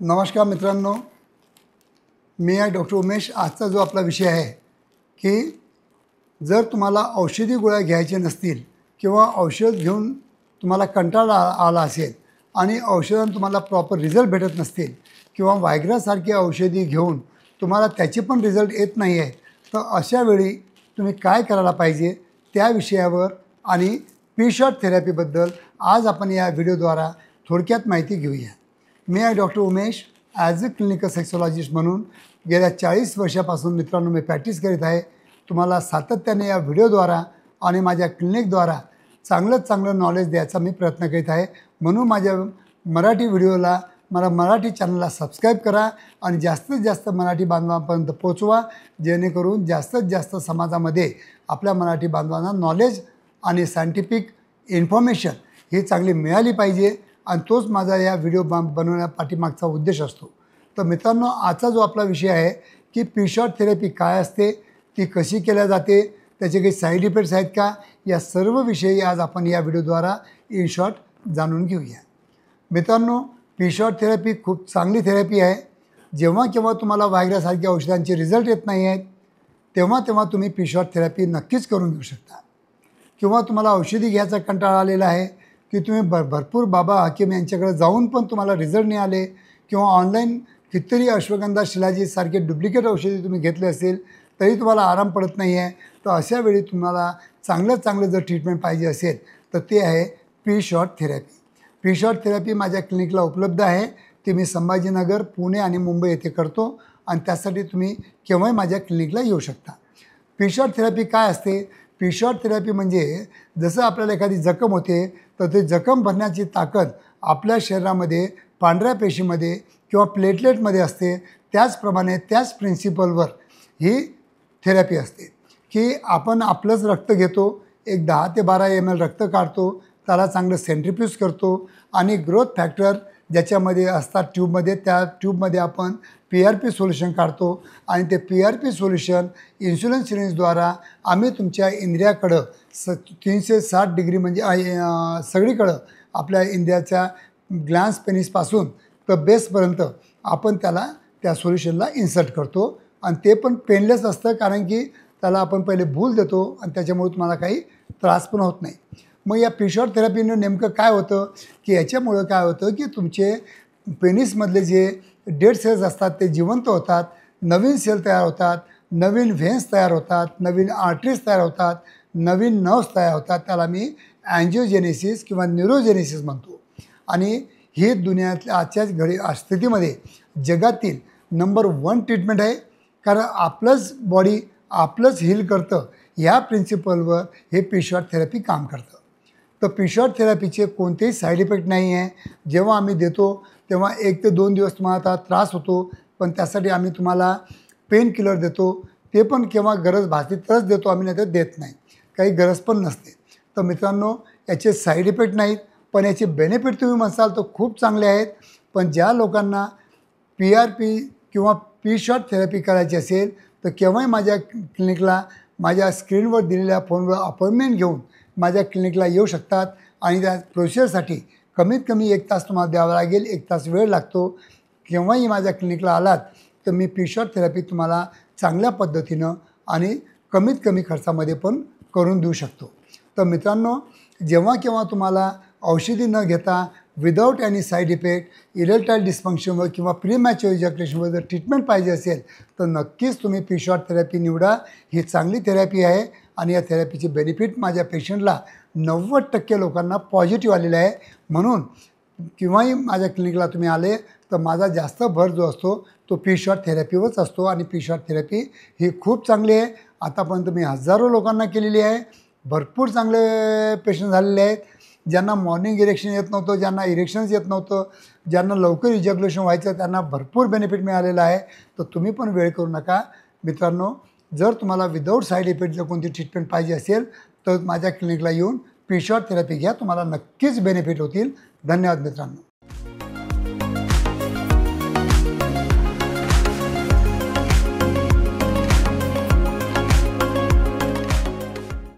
नमस्कार मित्रांनो, मी आहे डॉक्टर उमेश। आजचा जो आपला विषय आहे की जर तुम्हाला औषधी गोळ्या घ्यायचे नसतील किंवा औषध घेऊन तुम्हाला कंटाळा आला असेल आणि औषधांना तुम्हाला प्रॉपर रिझल्ट भेटत नसतील किंवा वायग्रासारखी औषधी घेऊन तुम्हाला त्याचे पण रिझल्ट येत नाही आहे, तर अशा वेळी तुम्ही काय करायला पाहिजे त्या विषयावर आणि पी-शॉट थेरपीबद्दल आज आपण या व्हिडिओद्वारा थोडक्यात माहिती घेऊया। मी आहे doctor Umesh. As a clinical sexologist म्हणून गेल्या 40 वर्षापासून मित्रांनो मी प्रॅक्टिस करीत आहे। तुम्हाला सातत्याने या व्हिडिओद्वारा आणि माझ्या क्लिनिकद्वारा चांगलं नॉलेज द्यायचा मी प्रयत्न करीत आहे। म्हणून माझ्या मराठी व्हिडिओला मराठी चॅनलला सबस्क्राईब करा आणि जास्तीत जास्त मराठी बांधवांपर्यंत पोहोचवा, जेणेकरून जास्तीत जास्त समाजामध्ये आपल्या मराठी बांधवांना नॉलेज आणि सायंटिफिक इन्फॉर्मेशन ही चांगली मिळाली पाहिजे आणि तोच माझा या व्हिडिओ बनवण्या पाठीमागचा उद्देश असतो। तर मित्रांनो, आजचा जो आपला विषय आहे की पी-शॉट थेरपी काय असते, ती कशी केल्या जाते, त्याचे काही साईड इफेक्ट्स आहेत का, या सर्व विषयी आज आपण या व्हिडिओद्वारा इन शॉर्ट जाणून घेऊया। मित्रांनो, पी-शॉट थेरपी खूप चांगली थेरपी आहे। जेव्हा केव्हा तुम्हाला वायग्रासारख्या औषधांचे रिझल्ट येत नाही आहेत तेव्हा तुम्ही पी-शॉट थेरपी नक्कीच करून घेऊ शकता। किंवा तुम्हाला औषधी घ्यायचा कंटाळा आलेला आहे की तुम्ही भरपूर बाबा हकीम यांच्याकडे जाऊन पण तुम्हाला रिझल्ट नाही आले किंवा ऑनलाईन कितीतरी अश्वगंधा शिलाजीत सारखे डुप्लिकेट औषधी तुम्ही घेतले असेल तरी तुम्हाला आराम पडत नाही आहे, तर अशा वेळी तुम्हाला चांगलं जर ट्रीटमेंट पाहिजे असेल तर ते आहे पी-शॉट थेरपी। पी-शॉट थेरपी माझ्या क्लिनिकला उपलब्ध आहे। ती मी संभाजीनगर, पुणे आणि मुंबई येथे करतो आणि त्यासाठी तुम्ही केव्हाही माझ्या क्लिनिकला येऊ शकता। पी-शॉट थेरपी काय असते? पी-शॉट थेरपी म्हणजे जसं आपल्याला एखादी जखम होते तर ते जखम भरण्याची ताकद आपल्या शरीरामध्ये पांढऱ्या पेशीमध्ये किंवा प्लेटलेटमध्ये असते। त्याचप्रमाणे त्याच प्रिन्सिपलवर ही थेरपी असते की आपण आपलंच रक्त घेतो, एक 10 ते 12 ml रक्त काढतो, त्याला चांगलं सेंट्रिफ्यूज करतो आणि ग्रोथ फॅक्टर ज्याच्यामध्ये असतात ट्यूबमध्ये, त्या ट्यूबमध्ये आपण PRP सोल्युशन काढतो आणि ते PRP सोल्युशन इन्शुलिन सिरिंजद्वारा आम्ही तुमच्या इंद्रियाकडं 360 डिग्री म्हणजे सगळीकडं आपल्या इंद्रियाच्या ग्लॅन्स पेनिसपासून तर बेसपर्यंत आपण त्या सोल्युशनला इन्सर्ट करतो आणि ते पण पेनलेस असतं, कारण की त्याला आपण पहिले भूल देतो आणि त्याच्यामुळे तुम्हाला काही त्रास पण होत नाही। मग या पी-शॉट थेरपीनं नेमकं काय होतं की याच्यामुळं काय होतं की तुमचे पेनिसमधले जे डेड सेल्स असतात ते जिवंत होतात, नवीन सेल तयार होतात, नवीन व्हेन्स तयार होतात, नवीन आर्टरीज तयार होतात, नवीन नर्व्स तयार होतात। त्याला मी अँजिओजेनेसिस किंवा न्यूरोजेनेसिस म्हणतो आणि ही दुनियातल्या आजच्या स्थितीमध्ये जगातील नंबर 1 ट्रीटमेंट आहे, कारण आपलंच बॉडी आपलंच हील करतं ह्या प्रिन्सिपलवर हे पी-शॉट थेरपी काम करतं। तर पी-शॉट थेरपीचे कोणतेही साईड इफेक्ट नाही आहे। जेव्हा आम्ही देतो तेव्हा 1 ते 2 दिवस तुम्हाला त्रास होतो, पण त्यासाठी आम्ही तुम्हाला पेन किलर देतो, ते पण केव्हा गरज भासली तरच देतो आम्ही, नाही तर देत नाही, काही गरज पण नसते। तर मित्रांनो, याचे साईड इफेक्ट नाहीत, पण याचे बेनिफिट तुम्ही म्हणाल तर खूप चांगले आहेत। पण ज्या लोकांना PRP किंवा पी-शॉट थेरपी करायची असेल तर केव्हाही माझ्या क्लिनिकला माझ्या स्क्रीनवर दिलेल्या फोनवर अपॉइंटमेंट घेऊन माझ्या क्लिनिकला येऊ शकतात आणि त्या प्रोसेससाठी कमीत कमी 1 तास तुम्हाला द्यावा लागेल, 1 तास वेळ लागतो। केव्हाही माझ्या क्लिनिकला आलात तर मी पी-शॉट थेरपी तुम्हाला चांगल्या पद्धतीनं आणि कमीत कमी खर्चामध्ये पण करून देऊ शकतो। तर मित्रांनो, जेव्हा केव्हा तुम्हाला औषधी न घेता without any side effect erectile डिस्फंक्शनवर किंवा प्रीमॅच्युअर इजॅक्युलेशनवर जर ट्रीटमेंट पाहिजे असेल तर नक्कीच तुम्ही पी-शॉट थेरपी निवडा। ही चांगली थेरपी आहे आणि या थेरपीचे बेनिफिट माझ्या पेशंटला 90% लोकांना पॉझिटिव्ह आलेलं आहे। म्हणून केव्हाही माझ्या क्लिनिकला तुम्ही आले तर माझा जास्त भर जो असतो तो पी-शॉट थेरपीवरच असतो आणि पी-शॉट थेरपी ही खूप चांगली आहे। आतापर्यंत मी हजारो लोकांना केलेली आहे, भरपूर चांगले पेशंट झालेले आहेत। ज्यांना मॉर्निंग इरेक्शन येत नव्हतं, ज्यांना इरेक्शन्स येत नव्हतं, ज्यांना लवकर इजॅक्युलेशन व्हायचं, त्यांना भरपूर बेनिफिट मिळालेलं आहे। तर तुम्ही पण वेळ करू नका मित्रांनो। जर तुम्हाला विदाऊट साईड इफेक्ट जर कोणती ट्रीटमेंट पाहिजे असेल तर माझ्या क्लिनिकला येऊन पी-शॉट थेरपी घ्या, तुम्हाला नक्कीच बेनिफिट होतील। धन्यवाद मित्रांनो।